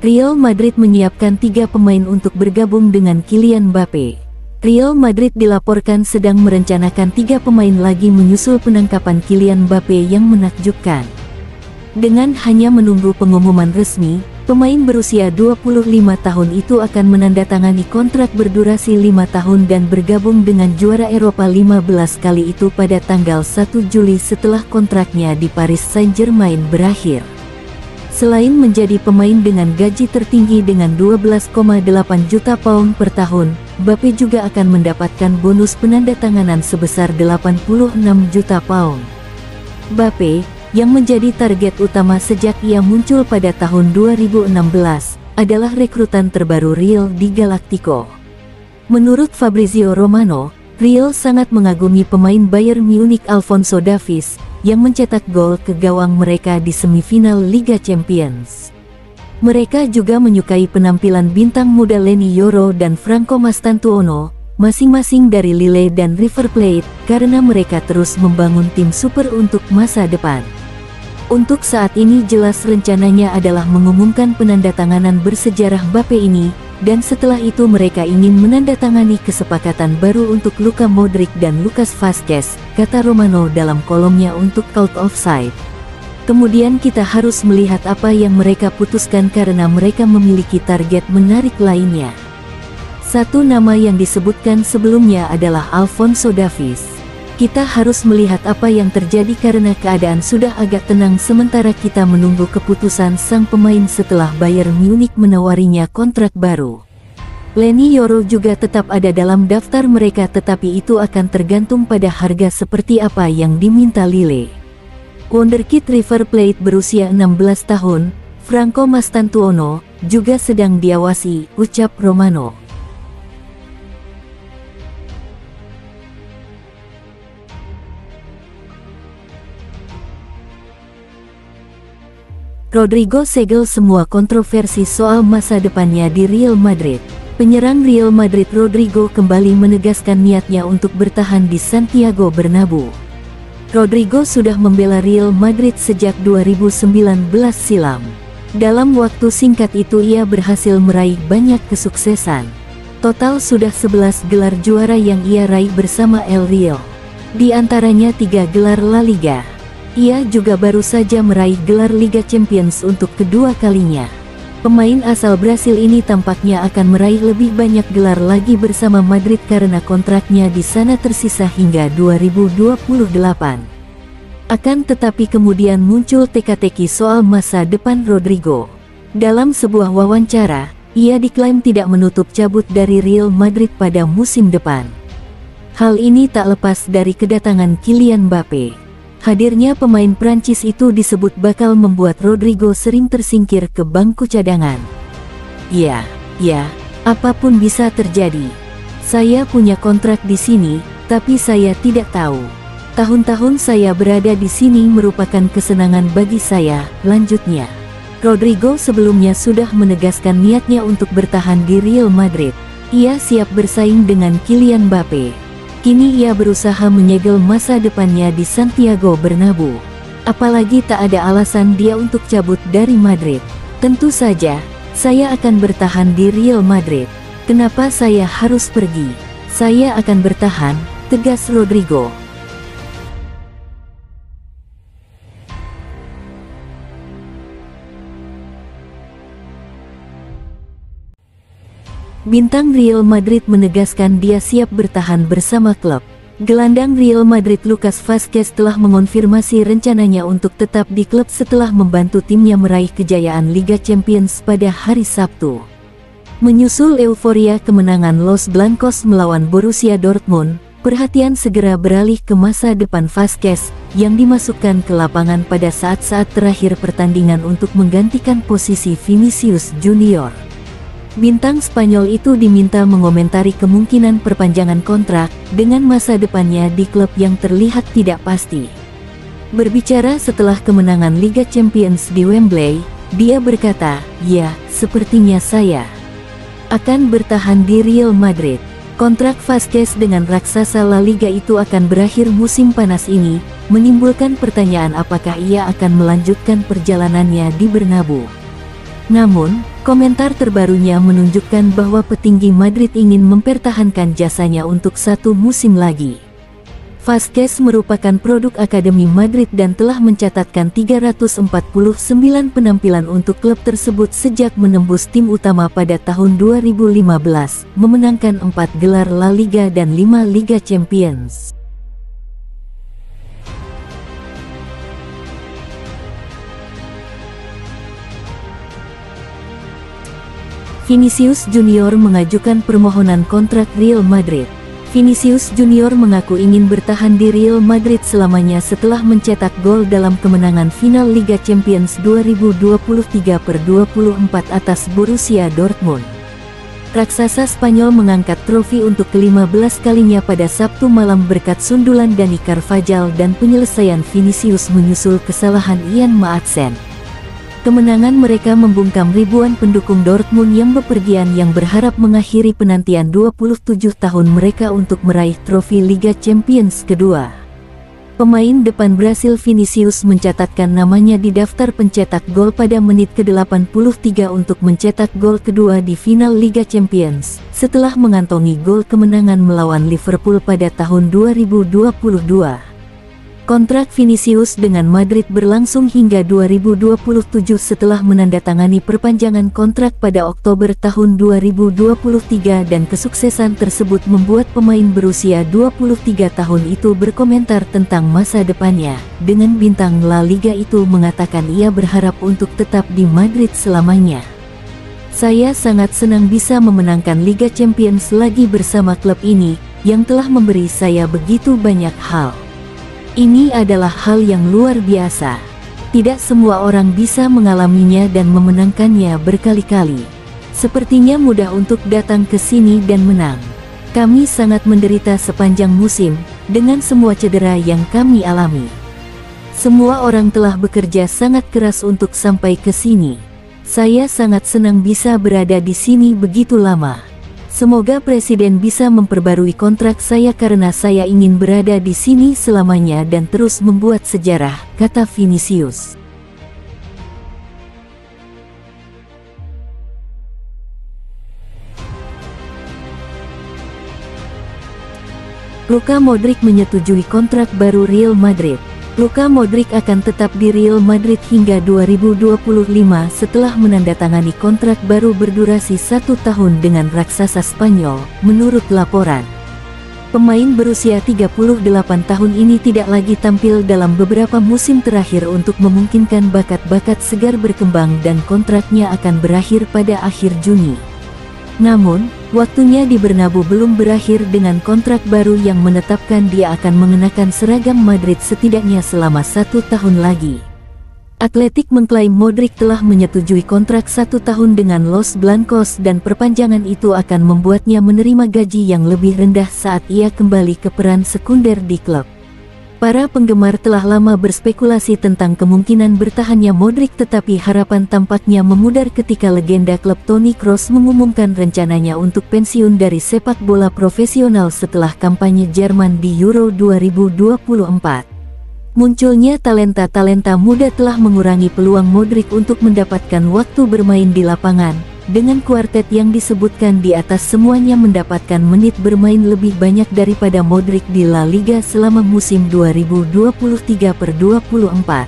Real Madrid menyiapkan 3 pemain untuk bergabung dengan Kylian Mbappe. Real Madrid dilaporkan sedang merencanakan 3 pemain lagi menyusul penangkapan Kylian Mbappe yang menakjubkan. Dengan hanya menunggu pengumuman resmi, pemain berusia 25 tahun itu akan menandatangani kontrak berdurasi 5 tahun dan bergabung dengan juara Eropa 15 kali itu pada tanggal 1 Juli setelah kontraknya di Paris Saint-Germain berakhir. Selain menjadi pemain dengan gaji tertinggi dengan 12,8 juta pound per tahun, Mbappe juga akan mendapatkan bonus penandatanganan sebesar 86 juta pound. Mbappe, yang menjadi target utama sejak ia muncul pada tahun 2016, adalah rekrutan terbaru Real di Galactico. Menurut Fabrizio Romano, Real sangat mengagumi pemain Bayern Munich Alphonso Davies, yang mencetak gol ke gawang mereka di semifinal Liga Champions. Mereka juga menyukai penampilan bintang muda Leny Yoro dan Franco Mastantuono, masing-masing dari Lille dan River Plate, karena mereka terus membangun tim super untuk masa depan. Untuk saat ini jelas rencananya adalah mengumumkan penandatanganan bersejarah Mbappe ini, dan setelah itu mereka ingin menandatangani kesepakatan baru untuk Luka Modric dan Lucas Vazquez, kata Romano dalam kolomnya untuk Cult of Sight. Kemudian kita harus melihat apa yang mereka putuskan karena mereka memiliki target menarik lainnya. Satu nama yang disebutkan sebelumnya adalah Alphonso Davies. Kita harus melihat apa yang terjadi karena keadaan sudah agak tenang sementara kita menunggu keputusan sang pemain setelah Bayern Munich menawarinya kontrak baru. Leny Yoro juga tetap ada dalam daftar mereka tetapi itu akan tergantung pada harga seperti apa yang diminta Lille. Wonderkid River Plate berusia 16 tahun, Franco Mastantuono, juga sedang diawasi, ucap Romano. Rodrigo segel semua kontroversi soal masa depannya di Real Madrid. Penyerang Real Madrid Rodrigo kembali menegaskan niatnya untuk bertahan di Santiago Bernabeu. Rodrigo sudah membela Real Madrid sejak 2019 silam. Dalam waktu singkat itu ia berhasil meraih banyak kesuksesan. Total sudah 11 gelar juara yang ia raih bersama El Real. Di antaranya 3 gelar La Liga. Ia juga baru saja meraih gelar Liga Champions untuk kedua kalinya. Pemain asal Brasil ini tampaknya akan meraih lebih banyak gelar lagi bersama Madrid karena kontraknya di sana tersisa hingga 2028. Akan tetapi kemudian muncul teka-teki soal masa depan Rodrigo. Dalam sebuah wawancara, ia diklaim tidak menutup cabut dari Real Madrid pada musim depan. Hal ini tak lepas dari kedatangan Kylian Mbappe. Hadirnya pemain Prancis itu disebut bakal membuat Rodrigo sering tersingkir ke bangku cadangan. Ya, apapun bisa terjadi. Saya punya kontrak di sini, tapi saya tidak tahu. Tahun-tahun saya berada di sini merupakan kesenangan bagi saya, lanjutnya. Rodrigo sebelumnya sudah menegaskan niatnya untuk bertahan di Real Madrid. Ia siap bersaing dengan Kylian Mbappe. Kini ia berusaha menyegel masa depannya di Santiago Bernabeu. Apalagi tak ada alasan dia untuk cabut dari Madrid. Tentu saja, saya akan bertahan di Real Madrid. Kenapa saya harus pergi? Saya akan bertahan, tegas Rodrigo. Bintang Real Madrid menegaskan dia siap bertahan bersama klub. Gelandang Real Madrid Lucas Vazquez telah mengonfirmasi rencananya untuk tetap di klub setelah membantu timnya meraih kejayaan Liga Champions pada hari Sabtu. Menyusul euforia kemenangan Los Blancos melawan Borussia Dortmund, perhatian segera beralih ke masa depan Vazquez, yang dimasukkan ke lapangan pada saat-saat terakhir pertandingan untuk menggantikan posisi Vinicius Junior. Bintang Spanyol itu diminta mengomentari kemungkinan perpanjangan kontrak dengan masa depannya di klub yang terlihat tidak pasti. Berbicara setelah kemenangan Liga Champions di Wembley, dia berkata, "Ya, sepertinya saya akan bertahan di Real Madrid." Kontrak Vazquez dengan raksasa La Liga itu akan berakhir musim panas ini, menimbulkan pertanyaan apakah ia akan melanjutkan perjalanannya di Bernabeu. Namun, komentar terbarunya menunjukkan bahwa petinggi Madrid ingin mempertahankan jasanya untuk satu musim lagi. Vázquez merupakan produk Akademi Madrid dan telah mencatatkan 349 penampilan untuk klub tersebut sejak menembus tim utama pada tahun 2015, memenangkan 4 gelar La Liga dan 5 Liga Champions. Vinicius Junior mengajukan permohonan kontrak Real Madrid. Vinicius Junior mengaku ingin bertahan di Real Madrid selamanya setelah mencetak gol dalam kemenangan final Liga Champions 2023/24 atas Borussia Dortmund. Raksasa Spanyol mengangkat trofi untuk ke-15 kalinya pada Sabtu malam berkat sundulan Dani Carvajal dan penyelesaian Vinicius menyusul kesalahan Ian Maatsen. Kemenangan mereka membungkam ribuan pendukung Dortmund yang bepergian yang berharap mengakhiri penantian 27 tahun mereka untuk meraih trofi Liga Champions kedua. Pemain depan Brasil Vinicius mencatatkan namanya di daftar pencetak gol pada menit ke-83 untuk mencetak gol kedua di final Liga Champions, setelah mengantongi gol kemenangan melawan Liverpool pada tahun 2022. Kontrak Vinicius dengan Madrid berlangsung hingga 2027 setelah menandatangani perpanjangan kontrak pada Oktober tahun 2023 dan kesuksesan tersebut membuat pemain berusia 23 tahun itu berkomentar tentang masa depannya. Dengan bintang La Liga itu mengatakan ia berharap untuk tetap di Madrid selamanya. Saya sangat senang bisa memenangkan Liga Champions lagi bersama klub ini, yang telah memberi saya begitu banyak hal. Ini adalah hal yang luar biasa. Tidak semua orang bisa mengalaminya dan memenangkannya berkali-kali. Sepertinya mudah untuk datang ke sini dan menang. Kami sangat menderita sepanjang musim, dengan semua cedera yang kami alami. Semua orang telah bekerja sangat keras untuk sampai ke sini. Saya sangat senang bisa berada di sini begitu lama. Semoga Presiden bisa memperbarui kontrak saya karena saya ingin berada di sini selamanya dan terus membuat sejarah, kata Vinicius. Luka Modric menyetujui kontrak baru Real Madrid. Luka Modric akan tetap di Real Madrid hingga 2025 setelah menandatangani kontrak baru berdurasi 1 tahun dengan raksasa Spanyol, menurut laporan. Pemain berusia 38 tahun ini tidak lagi tampil dalam beberapa musim terakhir untuk memungkinkan bakat-bakat segar berkembang dan kontraknya akan berakhir pada akhir Juni. Namun, waktunya di Bernabeu belum berakhir dengan kontrak baru yang menetapkan dia akan mengenakan seragam Madrid setidaknya selama 1 tahun lagi. Athletic mengklaim Modric telah menyetujui kontrak 1 tahun dengan Los Blancos dan perpanjangan itu akan membuatnya menerima gaji yang lebih rendah saat ia kembali ke peran sekunder di klub. Para penggemar telah lama berspekulasi tentang kemungkinan bertahannya Modric, tetapi harapan tampaknya memudar ketika legenda klub Toni Kroos mengumumkan rencananya untuk pensiun dari sepak bola profesional setelah kampanye Jerman di Euro 2024. Munculnya talenta-talenta muda telah mengurangi peluang Modric untuk mendapatkan waktu bermain di lapangan. Dengan kuartet yang disebutkan di atas, semuanya mendapatkan menit bermain lebih banyak daripada Modric di La Liga selama musim 2023/24.